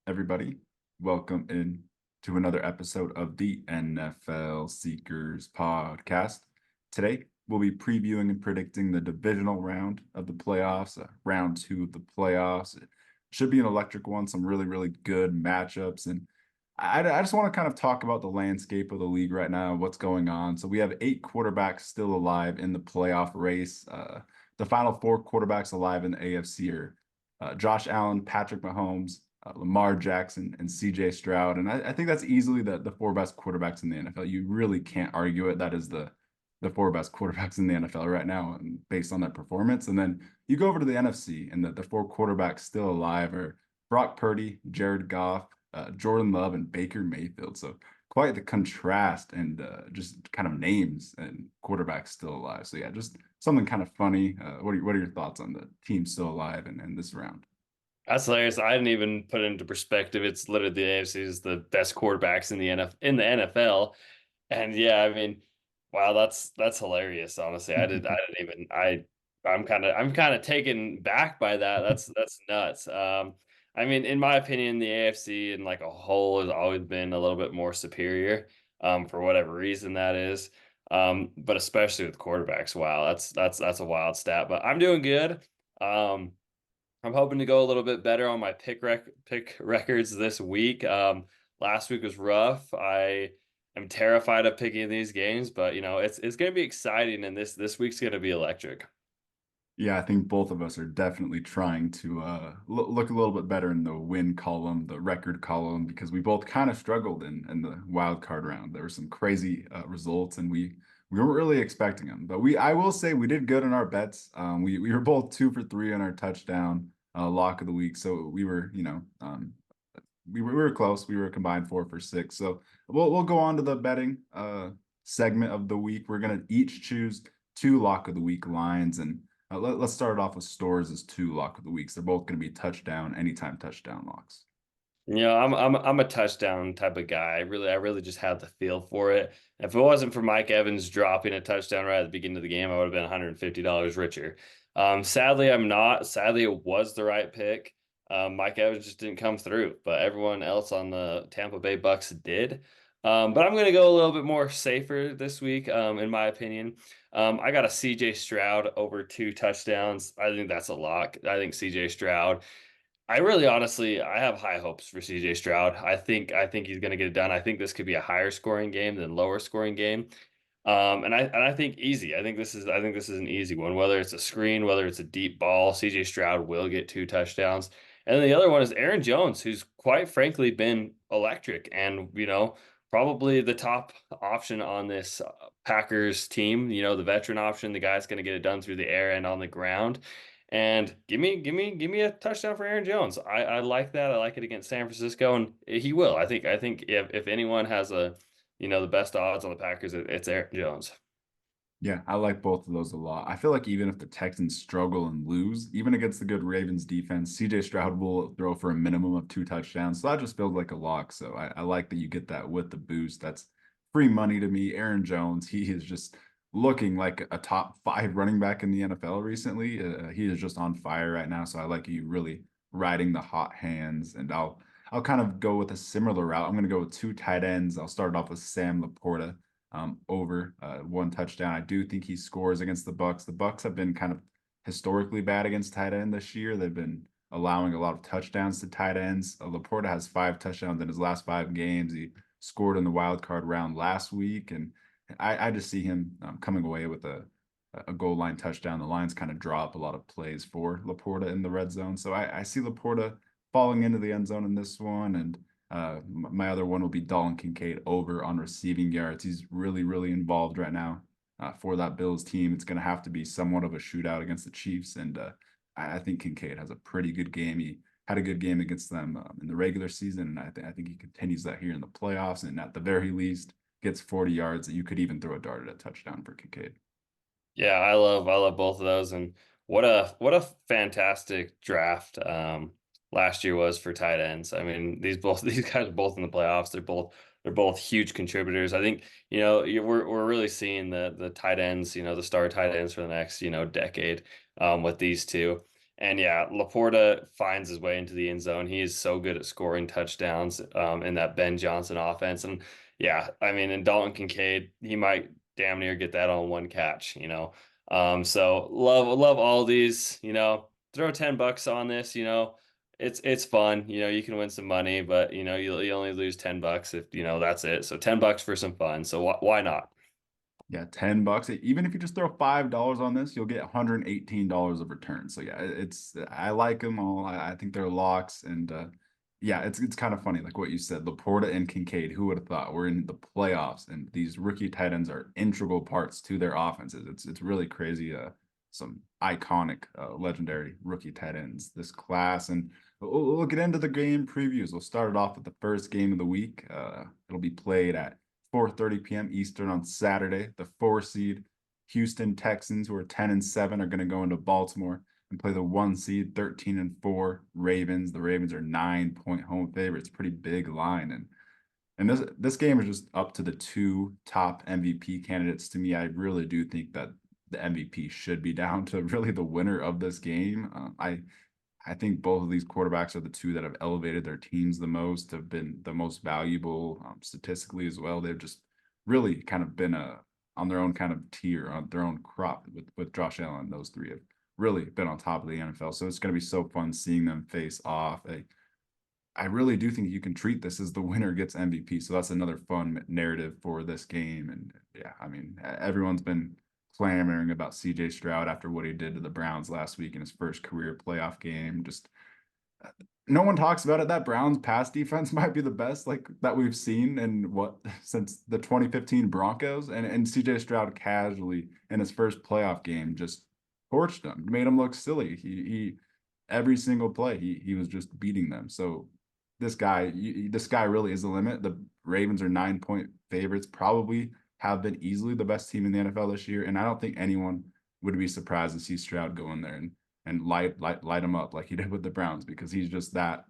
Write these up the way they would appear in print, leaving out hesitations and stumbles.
everybody? Welcome in to another episode of the NFL Seekers podcast. Today, we'll be previewing and predicting the divisional round of the playoffs, round two of the playoffs. It should be an electric one, some really, really good matchups. And I just want to kind of talk about the landscape of the league right now, what's going on. So we have 8 quarterbacks still alive in the playoff race. The final 4 quarterbacks alive in the AFC are Josh Allen, Patrick Mahomes, Lamar Jackson, and CJ Stroud. And I think that's easily the 4 best quarterbacks in the NFL. You really can't argue it. That is the 4 best quarterbacks in the NFL right now, and based on that performance. And then you go over to the NFC, and the 4 quarterbacks still alive are Brock Purdy, Jared Goff, Jordan Love, and Baker Mayfield. So quite the contrast and just kind of names and quarterbacks still alive. So yeah, just something kind of funny. What are your thoughts on the team still alive in this round? That's hilarious. I didn't even put it into perspective. It's literally the AFC is the best quarterbacks in the NFL. And yeah, I mean, wow, that's hilarious, honestly. I didn't even I'm kind of taken back by that. That's nuts. I mean, in my opinion, the AFC in like a whole has always been a little bit more superior, for whatever reason that is. But especially with quarterbacks. Wow, that's a wild stat. But I'm doing good. Um, I'm hoping to go a little bit better on my pick records this week. Last week was rough. I am terrified of picking these games, but it's going to be exciting, and this week's going to be electric. Yeah, I think both of us are definitely trying to look a little bit better in the win column, the record column, because we both kind of struggled in the wild card round. There were some crazy results, and we weren't really expecting them. But I will say we did good in our bets. We were both 2 for 3 on our touchdown lock of the week, so we were we were close. We were combined 4 for 6. So we'll go on to the betting segment of the week. We're gonna each choose 2 lock of the week lines and. Let's start off with Stores as 2 lock of the weeks. They're both going to be touchdown, anytime touchdown locks. I'm a touchdown type of guy. I really just have the feel for it. If it wasn't for Mike Evans dropping a touchdown right at the beginning of the game, I would have been $150 richer. Sadly, I'm not. Sadly, it was the right pick. Mike Evans just didn't come through, but everyone else on the Tampa Bay Bucks did. But I'm going to go a little bit more safer this week, in my opinion. I got a CJ Stroud over 2 touchdowns. I think that's a lock. I think CJ Stroud. I really honestly I have high hopes for CJ Stroud. I think he's going to get it done. I think this could be a higher scoring game than lower scoring game. And I think easy. I think this is an easy one. Whether it's a screen, whether it's a deep ball, CJ Stroud will get 2 touchdowns. And then the other one is Aaron Jones, who's quite frankly been electric and probably the top option on this Packers team. The veteran option, the guy's going to get it done through the air and on the ground. And give me a touchdown for Aaron Jones. I like that. I like it against San Francisco, and he will. I think if anyone has the best odds on the Packers, it's Aaron Jones. Yeah, I like both of those a lot. I feel like even if the Texans struggle and lose, even against the good Ravens defense, CJ Stroud will throw for a minimum of 2 touchdowns. So that just feels like a lock. So I like that you get that with the boost. That's free money to me. Aaron Jones, he is just looking like a top 5 running back in the NFL recently. He is just on fire right now. So I like you really riding the hot hands. And I'll kind of go with a similar route. I'm going to go with 2 tight ends. I'll start off with Sam Laporta over 1 touchdown. I do think he scores against the Bucks. The Bucks have been kind of historically bad against tight end this year. They've been allowing a lot of touchdowns to tight ends. Laporta has 5 touchdowns in his last 5 games. He scored in the wild card round last week, and I just see him coming away with a goal line touchdown. The Lions kind of drop a lot of plays for Laporta in the red zone, so I see Laporta falling into the end zone in this one, and my other one will be Dalton Kincaid over on receiving yards. He's really, really involved right now for that Bills team. It's going to have to be somewhat of a shootout against the Chiefs, and I think Kincaid has a pretty good game. He had a good game against them in the regular season, and I think he continues that here in the playoffs, and at the very least gets 40 yards that you could even throw a dart at a touchdown for Kincaid. Yeah, I love both of those, and what a fantastic draft last year was for tight ends. I mean, these guys are both in the playoffs. They're both huge contributors. I think we're really seeing the tight ends, the star tight ends for the next decade with these two. And yeah, Laporta finds his way into the end zone. He is so good at scoring touchdowns in that Ben Johnson offense. And yeah, I mean, and Dalton Kincaid, he might damn near get that on one catch, you know. So love all these, you know, throw $10 on this, you know. It's fun, you know, you can win some money, but you know, you only lose $10 if, you know, that's it. So $10 for some fun. So why not? Yeah, $10. Even if you just throw $5 on this, you'll get $118 of return. So yeah, I like them all. I think they're locks, and yeah, it's kind of funny, like what you said, Laporta and Kincaid. Who would have thought we're in the playoffs, and these rookie tight ends are integral parts to their offenses. It's really crazy. Some iconic, legendary rookie tight ends this class, and we'll get into the game previews. We'll start it off with the first game of the week. It'll be played at 4:30 p.m. Eastern on Saturday. The 4 seed Houston Texans, who are 10-7, are going to go into Baltimore and play the 1 seed 13-4 Ravens. The Ravens are 9-point home favorites. Pretty big line. And this game is just up to the two top MVP candidates. To me, I really do think that the MVP should be down to really the winner of this game. I think both of these quarterbacks are the two that have elevated their teams the most, have been the most valuable, statistically as well. They've just really kind of been on their own kind of tier, on their own crop with Josh Allen. Those three have really been on top of the NFL. So it's going to be so fun seeing them face off. I really do think you can treat this as the winner gets MVP. So that's another fun narrative for this game. And yeah, I mean, everyone's been clamoring about CJ Stroud after what he did to the Browns last week in his first career playoff game. Just no one talks about it. That Browns pass defense might be the best like that we've seen in what since the 2015 Broncos, and CJ Stroud casually in his first playoff game just torched them, made him look silly. He every single play he was just beating them. So this guy really is the limit. The Ravens are 9-point favorites, probably have been easily the best team in the NFL this year, and I don't think anyone would be surprised to see Stroud go in there and light him up like he did with the Browns, because he's just that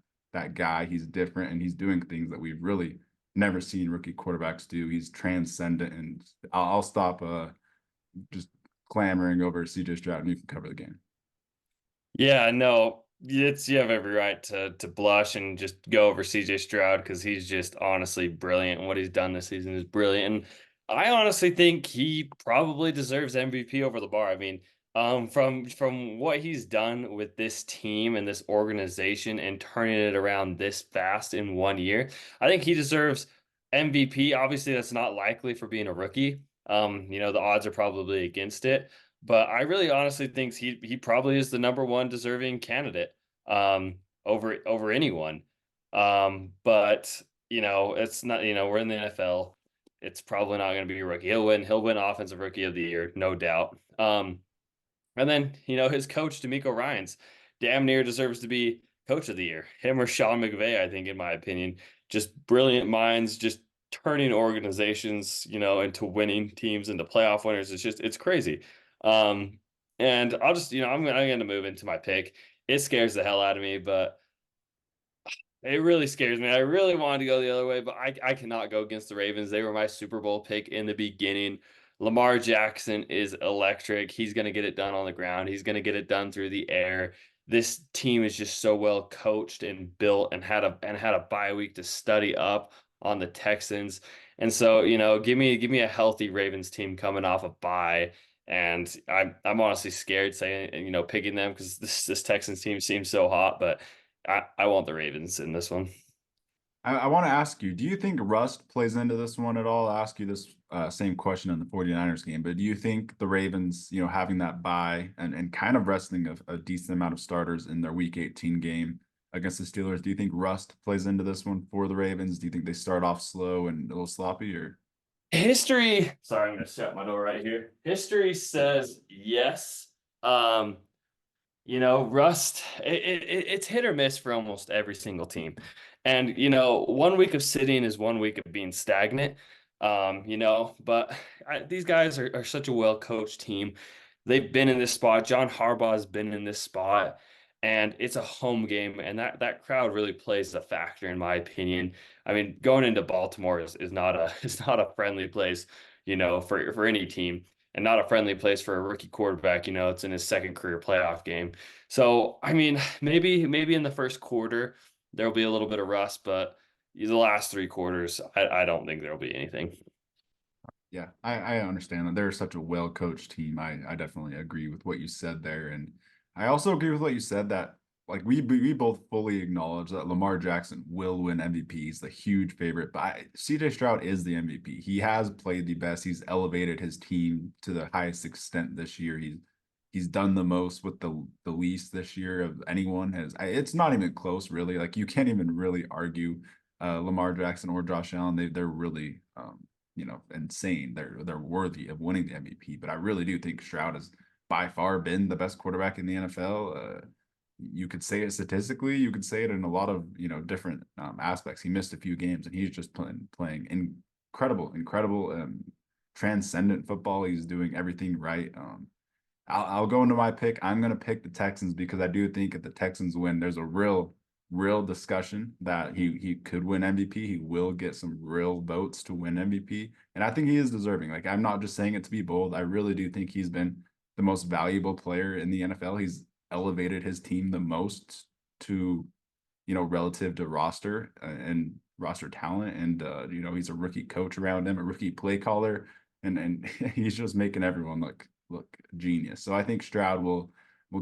guy. He's different, and he's doing things that we've really never seen rookie quarterbacks do. He's transcendent, and I'll stop just clamoring over CJ Stroud, and you can cover the game. Yeah, no, it's you have every right to blush and just go over CJ Stroud because he's just honestly brilliant. And what he's done this season is brilliant. And I honestly think he probably deserves MVP over the bar. I mean, from what he's done with this team and this organization and turning it around this fast in 1 year, I think he deserves MVP. Obviously, that's not likely for being a rookie. You know, the odds are probably against it. But I really honestly think he probably is the number one deserving candidate over anyone. But you know, it's not, you know, we're in the NFL. It's probably not going to be a rookie. He'll win offensive rookie of the year, no doubt. And then, you know, his coach, D'Amico Ryans, damn near deserves to be coach of the year. Him or Sean McVay, I think, in my opinion. Just brilliant minds, just turning organizations, you know, into winning teams, into playoff winners. It's crazy. Um, and I'll just, you know, I'm going to move into my pick. It scares the hell out of me, but it really scares me. I really wanted to go the other way, but I cannot go against the Ravens. They were my Super Bowl pick in the beginning. Lamar Jackson is electric. He's going to get it done on the ground. He's going to get it done through the air. This team is just so well coached and built and had a bye week to study up on the Texans. And so, you know, give me a healthy Ravens team coming off a bye. And I'm honestly scared saying, you know, picking them because this Texans team seems so hot, but I want the Ravens in this one. I want to ask you, do you think rust plays into this one at all? I'll ask you this same question in the 49ers game, but do you think the Ravens, having that bye and kind of resting a decent amount of starters in their week 18 game against the Steelers, do you think rust plays into this one for the Ravens? Do you think they start off slow and a little sloppy, or? History, sorry, I'm gonna shut my door right here. History says yes. Um, You know, rust, it's hit or miss for almost every single team. And, you know, 1 week of sitting is 1 week of being stagnant. You know, but these guys are such a well-coached team. They've been in this spot. John Harbaugh has been in this spot, and it's a home game, and that crowd really plays a factor, in my opinion. I mean, going into Baltimore is not a is not a friendly place, you know, for any team. and not a friendly place for a rookie quarterback. You know, it's in his second career playoff game. So, I mean, maybe in the first quarter there'll be a little bit of rust, but the last three quarters, I don't think there'll be anything. Yeah, I understand that they're such a well-coached team. I definitely agree with what you said there. And I also agree with what you said that like we both fully acknowledge that Lamar Jackson will win MVP. He's the huge favorite, but CJ Stroud is the MVP. He has played the best. He's elevated his team to the highest extent this year. He's done the most with the least this year of anyone has. It's not even close, really. Like you can't even really argue Lamar Jackson or Josh Allen. They're really insane. They're worthy of winning the MVP. But I really do think Stroud has by far been the best quarterback in the NFL. You could say it statistically. You could say it in a lot of different aspects. He missed a few games, and he's just playing incredible, transcendent football. He's doing everything right. I'll go into my pick. I'm going to pick the Texans because I do think if the Texans win, there's a real discussion that he could win MVP. He will get some real votes to win MVP, and I think he is deserving. Like I'm not just saying it to be bold. I really do think he's been the most valuable player in the NFL. He's elevated his team the most to relative to roster and roster talent, and he's a rookie coach around him, a rookie play caller, and he's just making everyone look genius. So I think Stroud will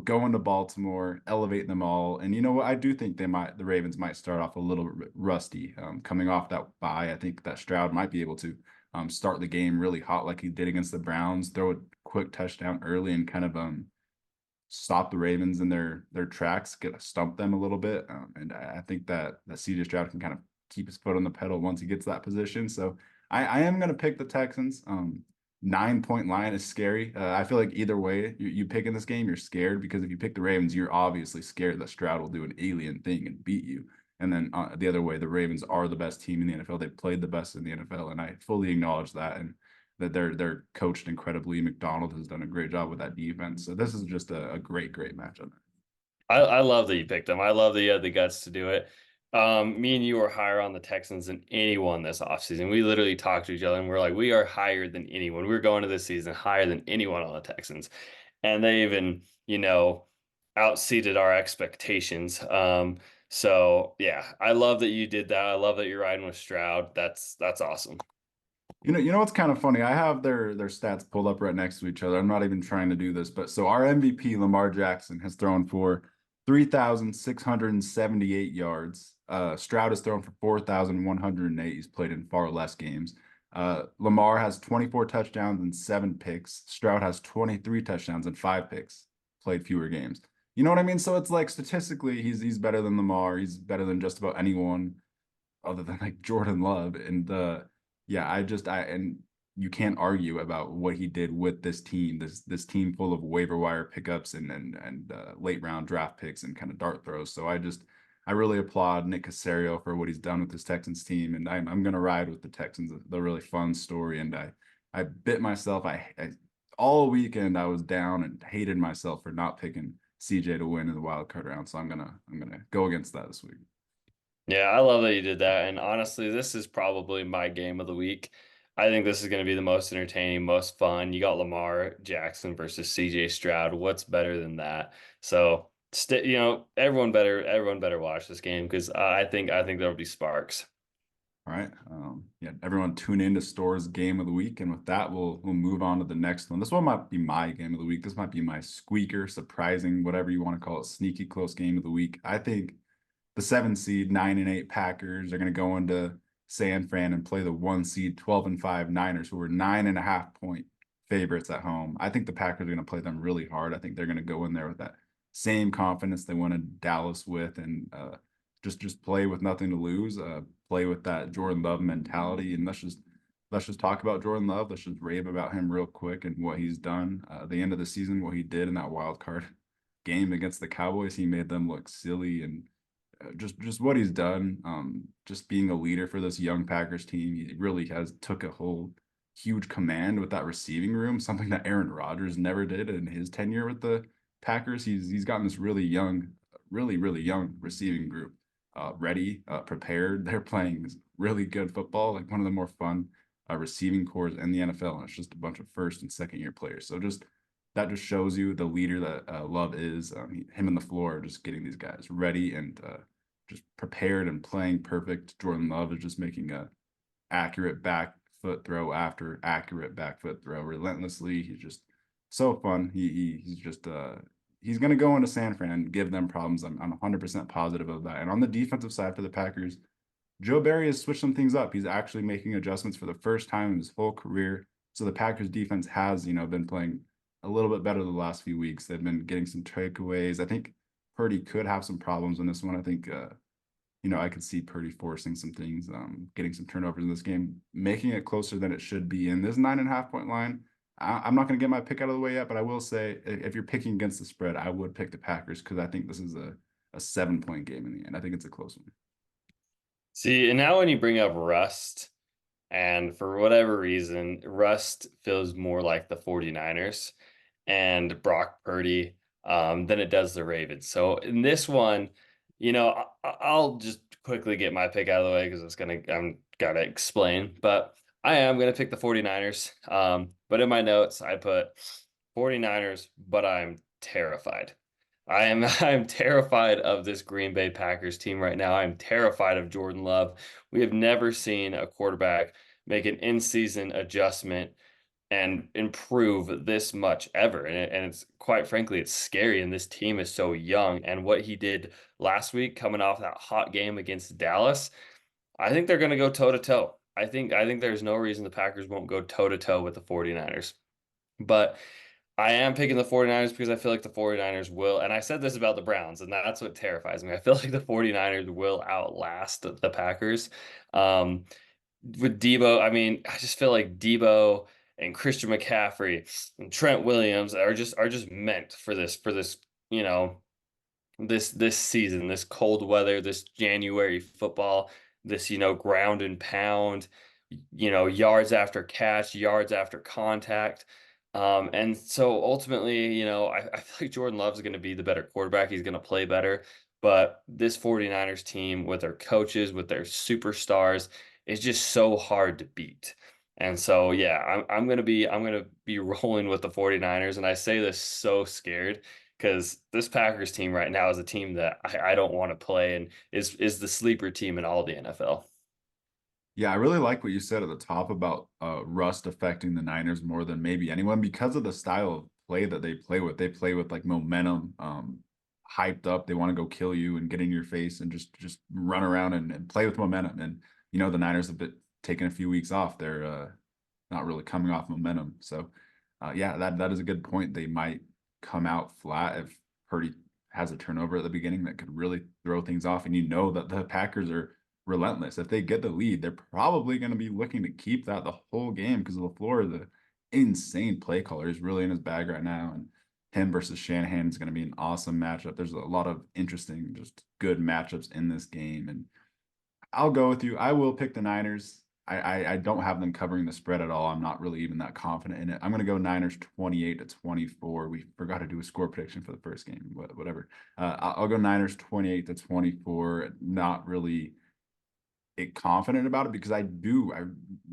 go into Baltimore, elevate them all. And you know what? I do think the Ravens might start off a little rusty coming off that bye. I think that Stroud might be able to start the game really hot like he did against the Browns, throw a quick touchdown early and kind of stop the Ravens in their tracks, stump them a little bit. And I think that CJ Stroud can kind of keep his foot on the pedal once he gets that position. So I am going to pick the Texans. 9-point line is scary. I feel like either way you pick in this game, you're scared because if you pick the Ravens, you're obviously scared that Stroud will do an alien thing and beat you. And then the other way, the Ravens are the best team in the NFL. They've played the best in the NFL, and I fully acknowledge that. And that they're coached incredibly. McDonald has done a great job with that defense. So this is just a great matchup. I love that you picked them. I love that you had the guts to do it. Me and you were higher on the Texans than anyone this offseason. We literally talked to each other and we're like, we are higher than anyone. We're going to this season higher than anyone on the Texans. And they even, outseated our expectations. So yeah, I love that you did that. I love that you're riding with Stroud. That's awesome. You know what's kind of funny? I have their stats pulled up right next to each other. I'm not even trying to do this, but so our MVP Lamar Jackson has thrown for 3,678 yards. Stroud has thrown for 4,108. He's played in far less games. Lamar has 24 touchdowns and 7 picks. Stroud has 23 touchdowns and 5 picks. Played fewer games. You know what I mean? So it's like statistically, he's better than Lamar. He's better than just about anyone other than like Jordan Love. And yeah, and you can't argue about what he did with this team, this team full of waiver wire pickups and late round draft picks and kind of dart throws. So I really applaud Nick Caserio for what he's done with this Texans team, and I'm gonna ride with the Texans. The really fun story, and I bit myself. I all weekend I was down and hated myself for not picking CJ to win in the wild card round. So I'm gonna go against that this week. Yeah, I love that you did that. And honestly, this is probably my game of the week. I think this is going to be the most entertaining, most fun. You got Lamar Jackson versus CJ Stroud. What's better than that? So, everyone better watch this game because I think there'll be sparks. All right. Yeah, everyone tune in to Store's game of the week. And with that, we'll move on to the next one. This one might be my game of the week. This might be my squeaker, surprising, whatever you want to call it, sneaky close game of the week. I think the 7 seed 9-8 Packers are going to go into San Fran and play the 1 seed 12-5 Niners, who are 9.5-point favorites at home. I think the Packers are going to play them really hard. I think they're going to go in there with that same confidence they went to Dallas with, and just play with nothing to lose. Play with that Jordan Love mentality, and let's just talk about Jordan Love. Let's just rave about him real quick and what he's done. The end of the season, what he did in that wild card game against the Cowboys, he made them look silly, and just what he's done. Just being a leader for this young Packers team, he really has took a whole huge command with that receiving room, something that Aaron Rodgers never did in his tenure with the Packers. He's gotten this really young, really young receiving group ready, prepared. They're playing really good football, like one of the more fun receiving cores in the NFL, and it's just a bunch of first and second year players. So just that just shows you the leader that Love is. Him and the floor are just getting these guys ready and just prepared and playing perfect. Jordan Love is just making a accurate back foot throw after accurate back foot throw relentlessly. He's just so fun. He's just he's gonna go into San Fran and give them problems. I'm 100% positive of that. And on the defensive side for the Packers, Joe Barry has switched some things up. He's actually making adjustments for the first time in his whole career. So the Packers defense has, been playing a little bit better the last few weeks. They've been getting some takeaways. I think Purdy could have some problems in this one. I think I could see Purdy forcing some things, getting some turnovers in this game, making it closer than it should be. In this 9.5 point line, I'm not going to get my pick out of the way yet, but I will say if you're picking against the spread, I would pick the Packers because I think this is a 7 point game in the end. I think it's a close one. See, and now when you bring up rust, and for whatever reason, rust feels more like the 49ers and Brock Purdy than it does the Ravens. So in this one, I'll just quickly get my pick out of the way because I'm gotta explain. But I am gonna pick the 49ers. But in my notes, I put 49ers, but I'm terrified. I'm terrified of this Green Bay Packers team right now. I'm terrified of Jordan Love. We have never seen a quarterback make an in-season adjustment and improve this much ever. And it's quite frankly, it's scary. And this team is so young. And what he did last week, coming off that hot game against Dallas, I think they're going to go toe to toe. I think there's no reason the Packers won't go toe to toe with the 49ers. But I am picking the 49ers because I feel like the 49ers will, and I said this about the Browns, and that's what terrifies me. I feel like the 49ers will outlast the Packers. Um, with Debo, I mean, I just feel like Debo and Christian McCaffrey and Trent Williams are just meant for this, you know, this season, this cold weather, this January football, this, ground and pound, yards after catch, yards after contact. And so ultimately, I feel like Jordan Love's going to be the better quarterback. He's going to play better. But this 49ers team with their coaches, with their superstars, is just so hard to beat. And so, yeah, I'm gonna be rolling with the 49ers. And I say this so scared because this Packers team right now is a team that I don't want to play and is the sleeper team in all the NFL. Yeah, I really like what you said at the top about rust affecting the Niners more than maybe anyone because of the style of play that they play with. They play with like momentum, hyped up. They want to go kill you and get in your face and just run around and play with momentum. And the Niners have been taking a few weeks off. They're not really coming off momentum. So yeah, that is a good point. They might come out flat if Purdy has a turnover at the beginning that could really throw things off. And that the Packers are relentless. If they get the lead, they're probably going to be looking to keep that the whole game because LaFleur is an insane play caller. He's really in his bag right now. And him versus Shanahan is going to be an awesome matchup. There's a lot of interesting, just good matchups in this game. And I'll go with you. I will pick the Niners. I don't have them covering the spread at all. I'm not really even that confident in it. I'm going to go Niners 28-24. We forgot to do a score prediction for the first game, whatever. I'll go Niners 28-24. Not really confident about it because I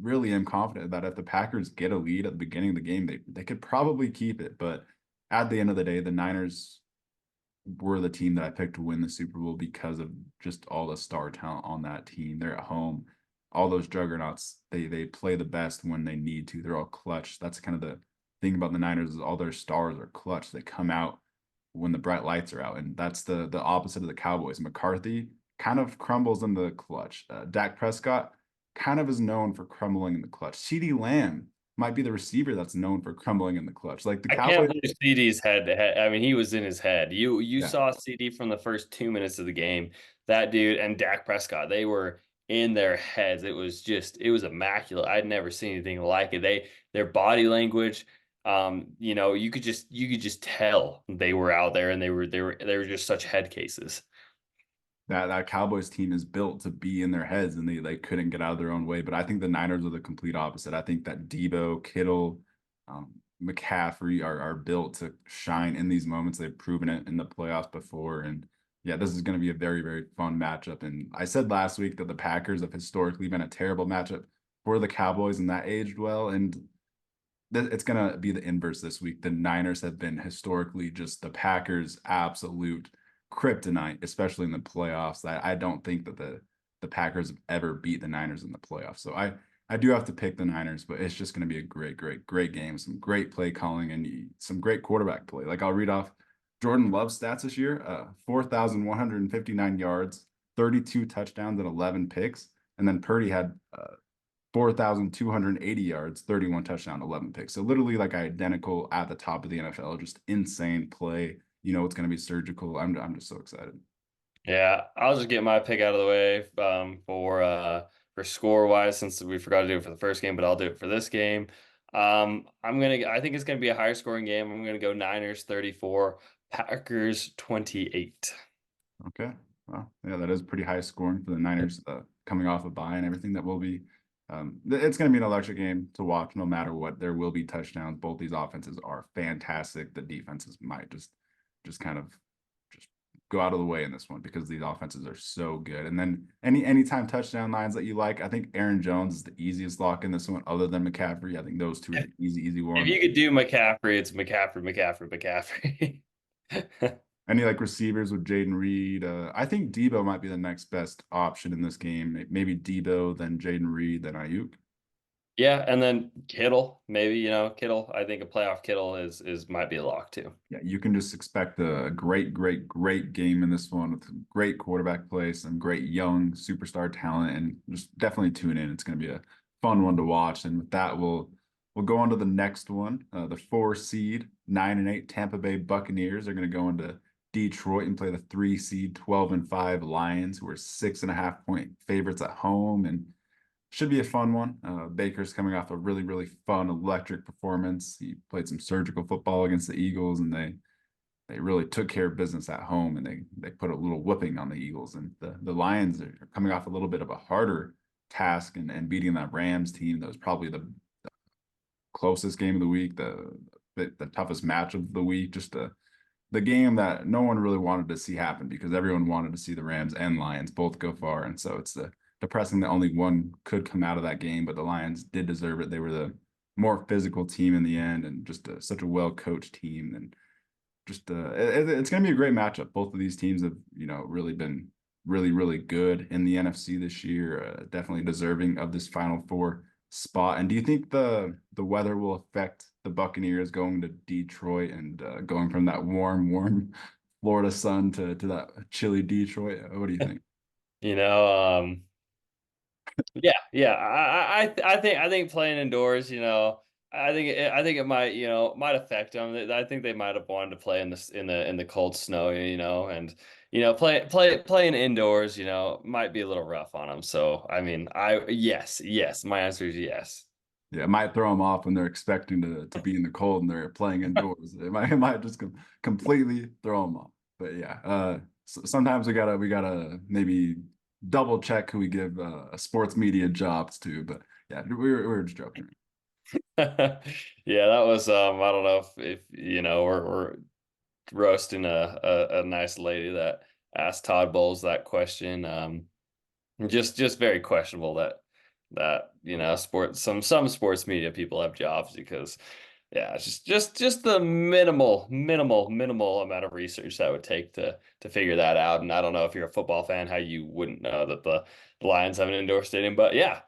really am confident that if the Packers get a lead at the beginning of the game, they could probably keep it. But at the end of the day, the Niners were the team that I picked to win the Super Bowl because of just all the star talent on that team. They're at home. All those juggernauts, they play the best when they need to. They're all clutch. That's kind of the thing about the Niners is all their stars are clutch. They come out when the bright lights are out, and that's the opposite of the Cowboys. McCarthy kind of crumbles in the clutch. Dak Prescott kind of is known for crumbling in the clutch. CeeDee Lamb might be the receiver that's known for crumbling in the clutch. Like the I can't Cowboys, believe CD's head. I mean, he was in his head. You yeah, saw CD from the first 2 minutes of the game. That dude and Dak Prescott, they were in their heads. It was immaculate. I'd never seen anything like it. Their body language, you could just tell they were out there and they were just such head cases. that Cowboys team is built to be in their heads and they couldn't get out of their own way. But I think the Niners are the complete opposite. I think that Debo, Kittle, McCaffrey are built to shine in these moments. They've proven it in the playoffs before. And yeah, this is going to be a very, very fun matchup. And I said last week that the Packers have historically been a terrible matchup. for the Cowboys, and that aged well. And it's gonna be the inverse this week. The Niners have been historically just the Packers' absolute kryptonite, especially in the playoffs. I don't think that the Packers have ever beat the Niners in the playoffs. So I do have to pick the Niners, but it's just gonna be a great game. Some great play calling and some great quarterback play. Like I'll read off Jordan Love's stats this year: 4,159 yards, 32 touchdowns, and 11 picks. And then Purdy had 4,280 yards, 31 touchdown, 11 picks. So literally like identical at the top of the NFL, just insane play. You know, it's going to be surgical. I'm just so excited. Yeah, I'll just get my pick out of the way for score wise since we forgot to do it for the first game, but I'll do it for this game. I think it's gonna be a higher scoring game. I'm gonna go Niners 34, Packers 28. Okay. Well, yeah, that is pretty high scoring for the Niners coming off a bye and everything. That will be, it's going to be an electric game to watch no matter what. There will be touchdowns. Both these offenses are fantastic. The defenses might just kind of just go out of the way in this one because these offenses are so good. And then anytime touchdown lines that you like, I think Aaron Jones is the easiest lock in this one, other than McCaffrey. I think those two are the easy If ones. you could do McCaffrey, it's McCaffrey. Any like receivers with Jaden Reed? I think Debo might be the next best option in this game. Maybe Debo, then Jaden Reed, then Ayuk. Yeah, and then Kittle, maybe, Kittle. I think a playoff Kittle is might be a lock too. Yeah, you can just expect a great game in this one with great quarterback play, some great young superstar talent, and just definitely tune in. It's going to be a fun one to watch. And with that, we'll go on to the next one. The 4 seed, 9-8 Tampa Bay Buccaneers are going to go into Detroit and play the 3 seed, 12-5 Lions, who are 6.5 point favorites at home, and should be a fun one. Baker's coming off a really fun electric performance. He played some surgical football against the Eagles, and they really took care of business at home, and they put a little whipping on the Eagles. And the Lions are coming off a little bit of a harder task and beating that Rams team. That was probably the closest game of the week, the toughest match of the week. Just the game that no one really wanted to see happen because everyone wanted to see the Rams and Lions both go far. And so it's depressing that only one could come out of that game, but the Lions did deserve it. They were the more physical team in the end and just such a well-coached team. And just it's going to be a great matchup. Both of these teams have, really been really good in the NFC this year, definitely deserving of this Final Four spot. And do you think the weather will affect the Buccaneers going to Detroit and going from that warm Florida sun to that chilly Detroit? What do you think? You know, yeah. I think playing indoors, I think it might, might affect them. I think they might have wanted to play in the cold snow, and playing indoors, might be a little rough on them. So I mean, yes, my answer is yes. Yeah, it might throw them off when they're expecting to be in the cold and they're playing indoors. It might just completely throw them off. But yeah, sometimes we gotta maybe double check who we give sports media jobs to. But yeah, we were just joking. Yeah, that was I don't know if we're roasting a nice lady that asked Todd Bowles that question. Just very questionable that sports some sports media people have jobs because yeah, it's just the minimal amount of research that would take to figure that out. And I don't know if you're a football fan how you wouldn't know that the Lions have an indoor stadium, but yeah,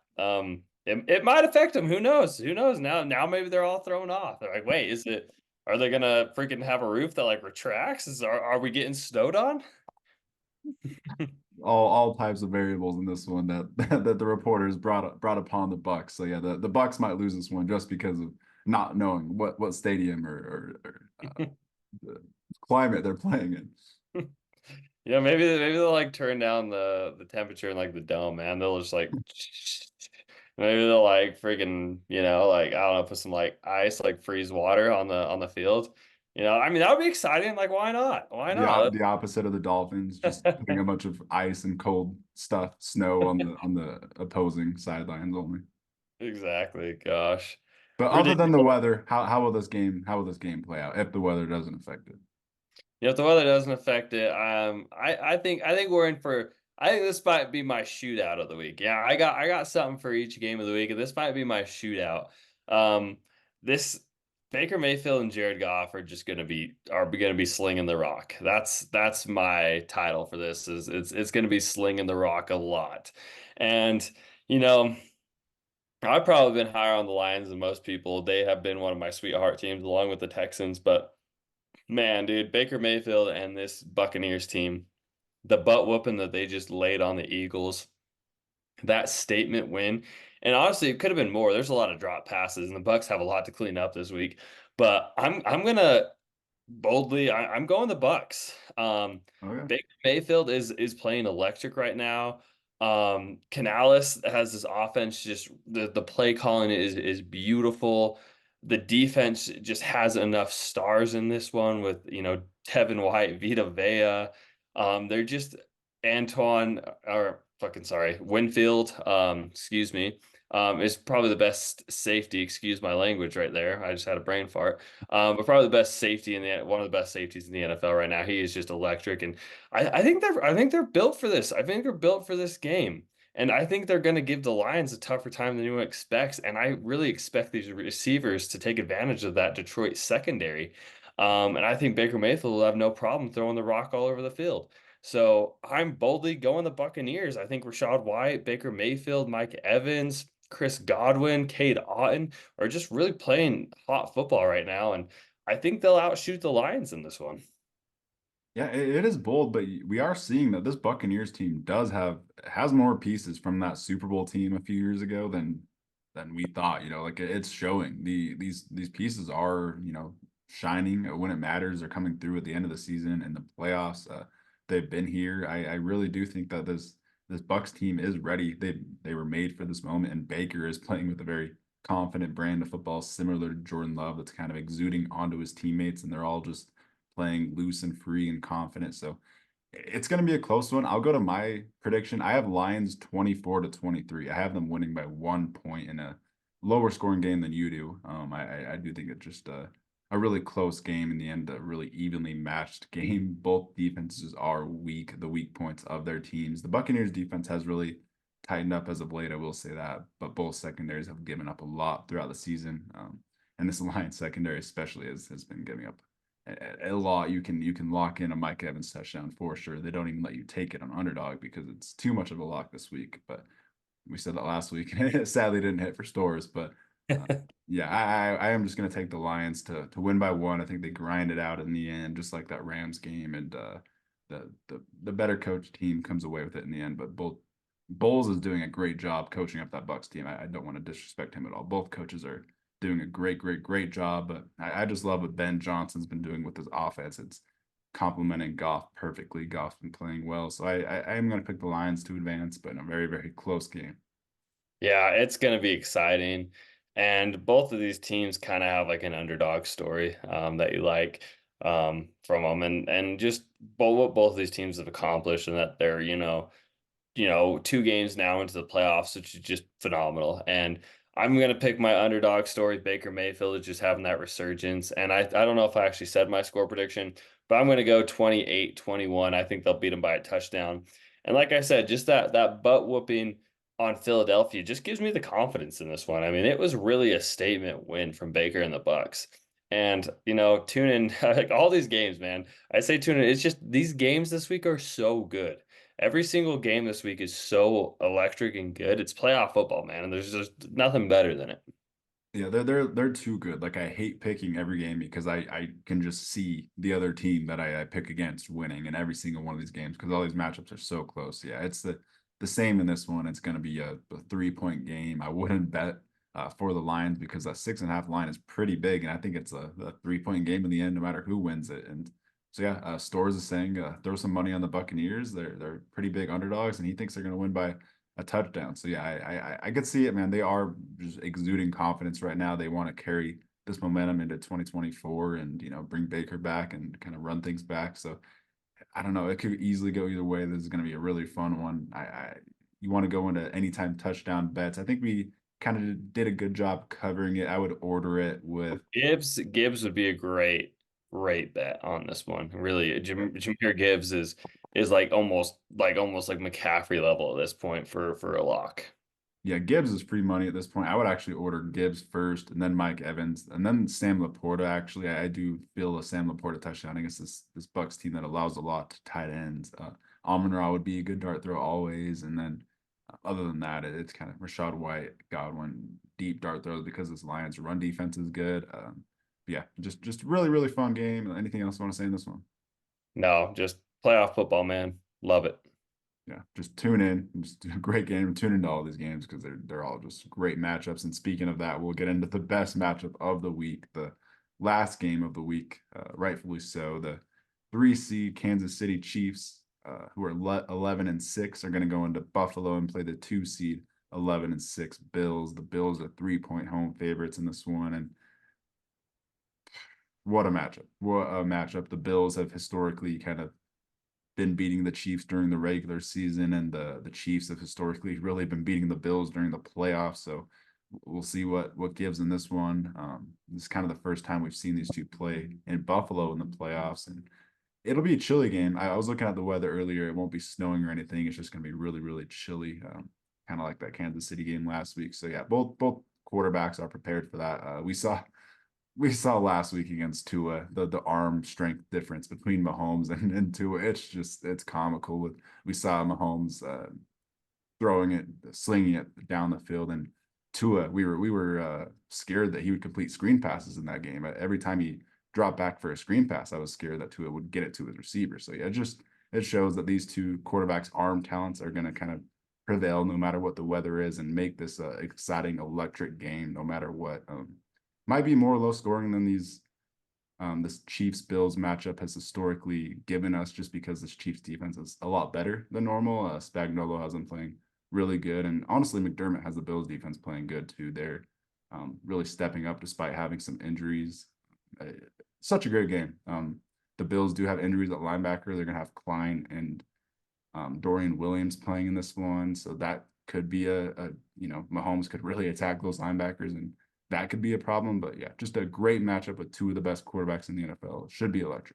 it might affect them. Who knows? Who knows? Now maybe they're all thrown off. They're like, wait, are they gonna freaking have a roof that like retracts? Are we getting snowed on? All types of variables in this one that the reporters brought upon the Bucks. So yeah, the Bucks might lose this one just because of not knowing what stadium or the climate they're playing in. Maybe they'll like turn down the temperature in like the dome, man. They'll just like maybe they'll like freaking, like I don't know, put some like ice, like freeze water on the field. I mean that would be exciting. Like why not? Why not? The opposite of the Dolphins, just putting a bunch of ice and cold stuff, snow on the opposing sidelines only. Exactly. Gosh. But other than the Ridiculous. weather, how will this game play out if the weather doesn't affect it? If the weather doesn't affect it, I think we're in for I think this might be my shootout of the week. Yeah, I got something for each game of the week, and this might be my shootout. This Baker Mayfield and Jared Goff are gonna be slinging the rock. That's my title for this. Is it's gonna be slinging the rock a lot, and you know. I've probably been higher on the Lions than most people. They have been one of my sweetheart teams along with the Texans. But man, dude, Baker Mayfield and this Buccaneers team, the butt whooping that they just laid on the Eagles, that statement win. And honestly, it could have been more. There's a lot of drop passes, and the Bucks have a lot to clean up this week. But I'm gonna boldly, I'm going the Bucks. Okay. Baker Mayfield is playing electric right now. Canales has this offense, just the play calling is beautiful. The defense just has enough stars in this one with, Tevin White, Vita Vea. They're just Antoine or fucking sorry, Winfield, excuse me, is probably the best safety, excuse my language right there. I just had a brain fart. But probably the best safety one of the best safeties in the NFL right now. He is just electric, and I think they're built for this. I think they're built for this game, and I think they're going to give the Lions a tougher time than anyone expects. And I really expect these receivers to take advantage of that Detroit secondary. And I think Baker Mayfield will have no problem throwing the rock all over the field. So I'm boldly going the Buccaneers. I think Rashad White, Baker Mayfield, Mike Evans, Chris Godwin, Cade Otton are just really playing hot football right now, and I think they'll outshoot the Lions in this one. Yeah, it is bold, but we are seeing that this Buccaneers team has more pieces from that Super Bowl team a few years ago than we thought. Like it's showing. These pieces are, shining when it matters. They're coming through at the end of the season and the playoffs. They've been here. I really do think that this Bucks team is ready. They were made for this moment, and Baker is playing with a very confident brand of football, similar to Jordan Love, that's kind of exuding onto his teammates, and they're all just playing loose and free and confident. So it's going to be a close one. I'll go to my prediction. I have Lions 24-23. I have them winning by 1 point in a lower scoring game than you do. I do think it's just a really close game in the end, a really evenly matched game. Both defenses are weak, the weak points of their teams. The Buccaneers defense has really tightened up as of late, I will say that, but both secondaries have given up a lot throughout the season. And this Lions secondary especially has been giving up a lot. You can lock in a Mike Evans touchdown for sure. They don't even let you take it on underdog because it's too much of a lock this week. But we said that last week. It sadly didn't hit for stores, but uh, yeah, I am just gonna take the Lions to win by one. I think they grind it out in the end, just like that Rams game, and the better coach team comes away with it in the end. But both Bowles is doing a great job coaching up that Bucks team. I don't want to disrespect him at all. Both coaches are doing a great job. But I just love what Ben Johnson's been doing with his offense. It's complementing Goff perfectly. Goff's been playing well. So I am going to pick the Lions to advance, but in a very close game. Yeah, it's going to be exciting. And both of these teams kind of have like an underdog story that you like from them, and just what both of these teams have accomplished, and that they're, 2 games now into the playoffs, which is just phenomenal. And I'm going to pick my underdog story. Baker Mayfield is just having that resurgence. And I don't know if I actually said my score prediction, but I'm going to go 28-21. I think they'll beat them by a touchdown. And like I said, just that butt whooping on Philadelphia just gives me the confidence in this one. I mean, it was really a statement win from Baker and the Bucks. And, tune in like all these games, man. I say tune in. It's just these games this week are so good. Every single game this week is so electric and good. It's playoff football, man, and there's just nothing better than it. Yeah, they're too good. Like I hate picking every game because I can just see the other team that I pick against winning in every single one of these games because all these matchups are so close. Yeah, it's the same in this one. It's going to be a 3 point game. I wouldn't bet for the Lions because that 6.5 line is pretty big, and I think it's a 3 point game in the end, no matter who wins it. And so yeah, Stores is saying throw some money on the Buccaneers. They're pretty big underdogs, and he thinks they're going to win by a touchdown. So yeah, I could see it, man. They are just exuding confidence right now. They want to carry this momentum into 2024 and bring Baker back and kind of run things back. So I don't know. It could easily go either way. This is going to be a really fun one. You want to go into anytime touchdown bets. I think we kind of did a good job covering it. I would order it with Gibbs would be a great. great bet on this one. Really, Jahmyr Gibbs is like almost like McCaffrey level at this point for a lock. Yeah, Gibbs is free money at this point. I would actually order Gibbs first, and then Mike Evans, and then Sam Laporta. Actually, I do feel a Sam Laporta touchdown against this Bucks team that allows a lot to tight ends. Amon-Ra would be a good dart throw always, and then other than that, it's kind of Rashad White, Godwin, deep dart throws because this Lions run defense is good. Yeah, just really fun game. Anything else you want to say in this one? No, just playoff football, man. Love it. Yeah, just tune in. Just a great game. Tune into all these games because they're all just great matchups. And speaking of that, we'll get into the best matchup of the week, the last game of the week, rightfully so. The 3 seed Kansas City Chiefs, who are 11-6, are going to go into Buffalo and play the 2 seed 11-6 Bills. The Bills are 3-point home favorites in this one, and what a matchup! What a matchup! The Bills have historically kind of been beating the Chiefs during the regular season, and the Chiefs have historically really been beating the Bills during the playoffs. So we'll see what gives in this one. This is kind of the first time we've seen these two play in Buffalo in the playoffs, and it'll be a chilly game. I was looking at the weather earlier. It won't be snowing or anything. It's just going to be really chilly, kind of like that Kansas City game last week. So yeah, both quarterbacks are prepared for that. We saw last week against Tua the arm strength difference between Mahomes and Tua. It's comical. We saw Mahomes throwing it, slinging it down the field, and Tua. We were scared that he would complete screen passes in that game. Every time he dropped back for a screen pass, I was scared that Tua would get it to his receiver. So yeah, it shows that these two quarterbacks' arm talents are going to kind of prevail no matter what the weather is and make this exciting, electric game no matter what. Might be more low scoring than this Chiefs Bills matchup has historically given us, just because this Chiefs defense is a lot better than normal. Spagnuolo has them playing really good, and honestly, McDermott has the Bills defense playing good too. They're really stepping up despite having some injuries. Such a great game. The Bills do have injuries at linebacker. They're gonna have Klein and Dorian Williams playing in this one, so that could be Mahomes could really attack those linebackers, and that could be a problem. But yeah, just a great matchup with two of the best quarterbacks in the NFL. It should be electric.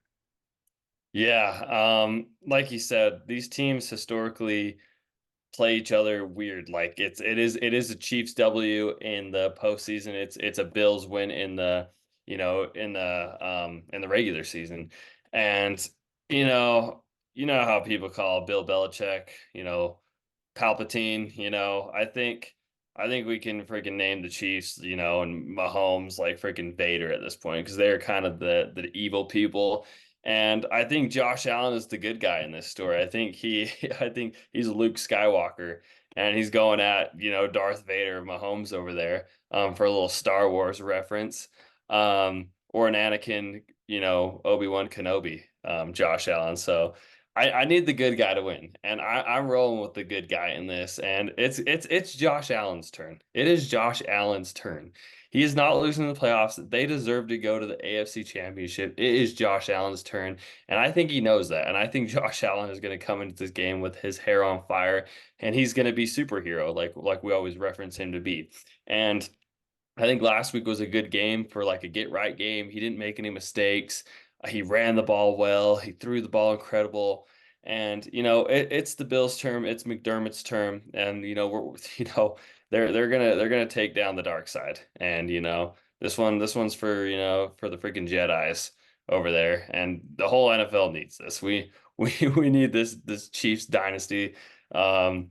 Yeah, like you said, these teams historically play each other weird. Like it is a Chiefs W in the postseason. It's a Bills win in the in the regular season. And you know, you know how people call Bill Belichick, Palpatine, I think we can freaking name the Chiefs, and Mahomes like freaking Vader at this point because they're kind of the evil people. And I think Josh Allen is the good guy in this story. I think he's Luke Skywalker, and he's going at Darth Vader, Mahomes over there, for a little Star Wars reference, or an Anakin, Obi-Wan Kenobi, Josh Allen. So I need the good guy to win, and I'm rolling with the good guy in this. And it's Josh Allen's turn. It is Josh Allen's turn. He is not losing the playoffs. They deserve to go to the AFC Championship. It is Josh Allen's turn, and I think he knows that. And I think Josh Allen is going to come into this game with his hair on fire, and he's going to be superhero, like we always reference him to be. And I think last week was a good game for like a get right game. He didn't make any mistakes. He ran the ball well. He threw the ball incredible. And it's the Bills' term. It's McDermott's term, and we're they're gonna take down the dark side. And this one's for the freaking Jedi's over there. And the whole NFL needs this. We need this Chiefs dynasty. To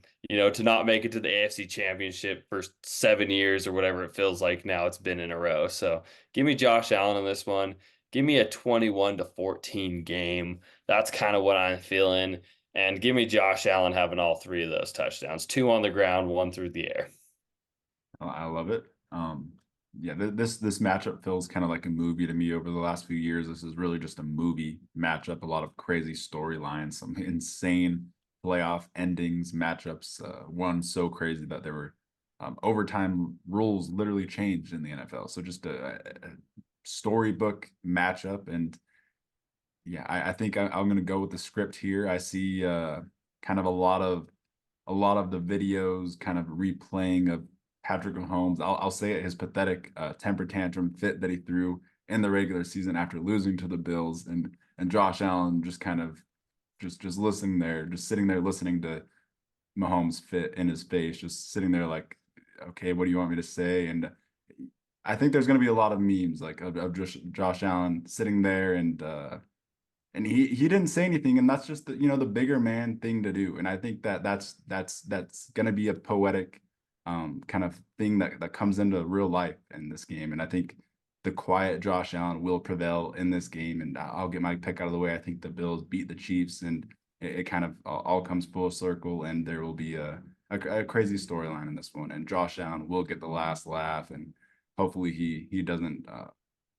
not make it to the AFC Championship for 7 years or whatever it feels like now it's been in a row. So give me Josh Allen on this one. Give me a 21-14 game. That's kind of what I'm feeling. And give me Josh Allen having all three of those touchdowns, two on the ground, one through the air. I love it. Yeah, this matchup feels kind of like a movie to me over the last few years. This is really just a movie matchup. A lot of crazy storylines, some insane playoff endings, matchups. One so crazy that there were overtime rules literally changed in the NFL. So just a storybook matchup. And yeah, I think I'm going to go with the script here. I see kind of a lot of the videos kind of replaying of Patrick Mahomes. I'll say it, his pathetic temper tantrum fit that he threw in the regular season after losing to the Bills, and Josh Allen just kind of just listening there, just sitting there listening to Mahomes fit in his face, just sitting there like, okay, what do you want me to say? And I think there's going to be a lot of memes like of just Josh Allen sitting there and he didn't say anything, and that's just the bigger man thing to do. And I think that's going to be a poetic kind of thing that comes into real life in this game. And I think the quiet Josh Allen will prevail in this game. And I'll get my pick out of the way. I think the Bills beat the Chiefs, and it kind of all comes full circle, and there will be a crazy storyline in this one. And Josh Allen will get the last laugh, and hopefully he doesn't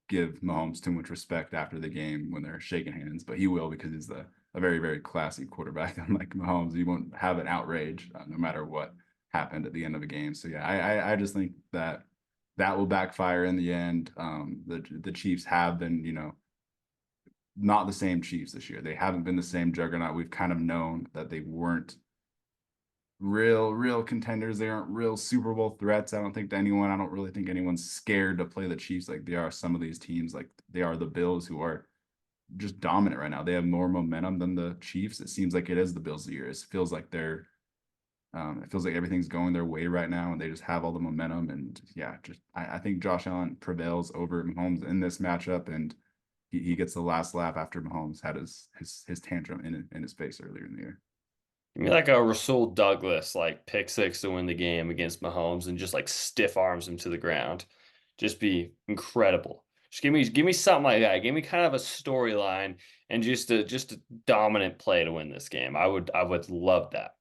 give Mahomes too much respect after the game when they're shaking hands, but he will because he's a very, very classy quarterback. Unlike Mahomes, he won't have an outrage no matter what happened at the end of a game. So yeah, I just think that will backfire in the end. The Chiefs have been, not the same Chiefs this year. They haven't been the same juggernaut. We've kind of known that they weren't real contenders. They aren't real Super Bowl threats. I don't think to anyone. I don't really think anyone's scared to play the Chiefs like they are some of these teams. Like they are the Bills, who are just dominant right now. They have more momentum than the Chiefs. It seems like it is the Bills' year. It feels like it feels like everything's going their way right now, and they just have all the momentum. And yeah, I think Josh Allen prevails over Mahomes in this matchup, and he gets the last laugh after Mahomes had his tantrum in his face earlier in the year. Give me like a Rasul Douglas, like pick six to win the game against Mahomes and just like stiff arms him to the ground. Just be incredible. Just give me something like that. Give me kind of a storyline and just a dominant play to win this game. I would love that.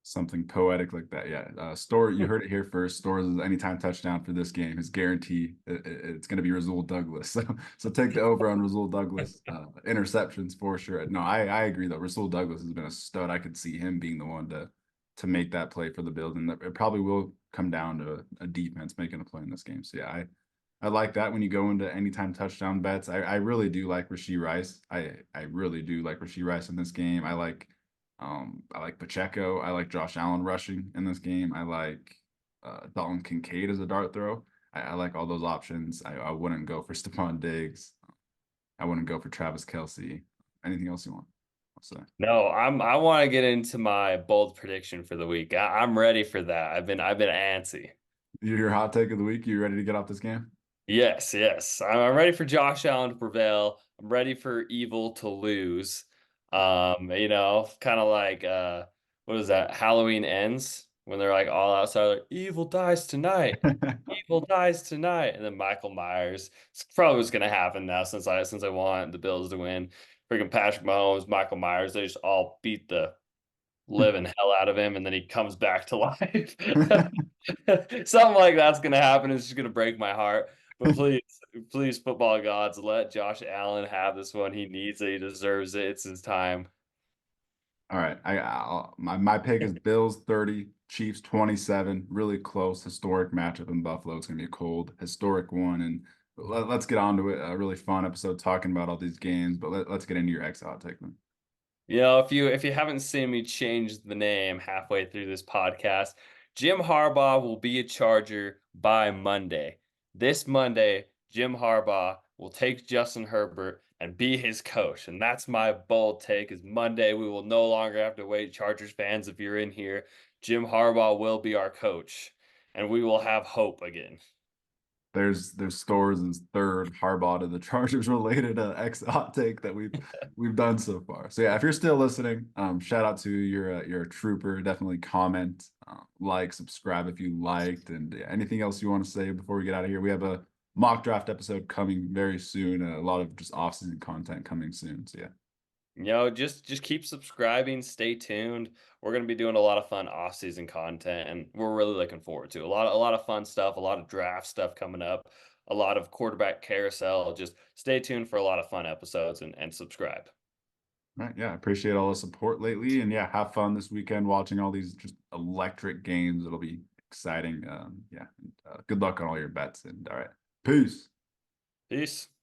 Something poetic like that. Yeah. Store, you heard it here first. Stores' anytime touchdown for this game is guaranteed. It's going to be Rasul Douglas. So take the over on Rasul Douglas. Interceptions for sure. No, I agree though. Rasul Douglas has been a stud. I could see him being the one to make that play for the Bills, and it probably will come down to a defense making a play in this game. So yeah, I like that when you go into anytime touchdown bets. I really do like Rashee Rice. I really do like Rashee Rice in this game. I like Pacheco. I like Josh Allen rushing in this game. I like Dalton Kincaid as a dart throw. I like all those options. I wouldn't go for Stephon Diggs. I wouldn't go for Travis Kelce. Anything else you want? I'll say. No, I want to get into my bold prediction for the week. I'm ready for that. I've been antsy. Your hot take of the week. You ready to get off this game? Yes, yes. I'm ready for Josh Allen to prevail. I'm ready for evil to lose. Kind of like what is that? Halloween Ends when they're like all outside, like evil dies tonight. Evil dies tonight. And then Michael Myers. It's probably what's gonna happen now since I want the Bills to win. Freaking Patrick Mahomes, Michael Myers, they just all beat the living hell out of him, and then he comes back to life. Something like that's gonna happen. It's just gonna break my heart. But please, please, football gods, let Josh Allen have this one. He needs it. He deserves it. It's his time. All right. My pick is Bills 30, Chiefs 27. Really close, historic matchup in Buffalo. It's gonna be a cold, historic one. And let's get on to it. A really fun episode talking about all these games. But let's get into your X hot take then. If you haven't seen me change the name halfway through this podcast, Jim Harbaugh will be a Charger by Monday. This Monday, Jim Harbaugh will take Justin Herbert and be his coach. And that's my bold take is Monday. We will no longer have to wait. Chargers fans, if you're in here, Jim Harbaugh will be our coach and we will have hope again. There's Stores' third Harbaugh to the Chargers related X hot take that we've done so far. So yeah, if you're still listening, shout out to you're a trooper. Definitely comment, like, subscribe if you liked, and anything else you want to say before we get out of here. We have a mock draft episode coming very soon. A lot of just off-season content coming soon. So yeah. Just keep subscribing, stay tuned. We're going to be doing a lot of fun off-season content and we're really looking forward to a lot of fun stuff, a lot of draft stuff coming up, a lot of quarterback carousel. Just stay tuned for a lot of fun episodes and subscribe. Right. Yeah. I appreciate all the support lately. And yeah, have fun this weekend watching all these just electric games. It'll be exciting. Yeah. Good luck on all your bets. And all right. Peace. Peace.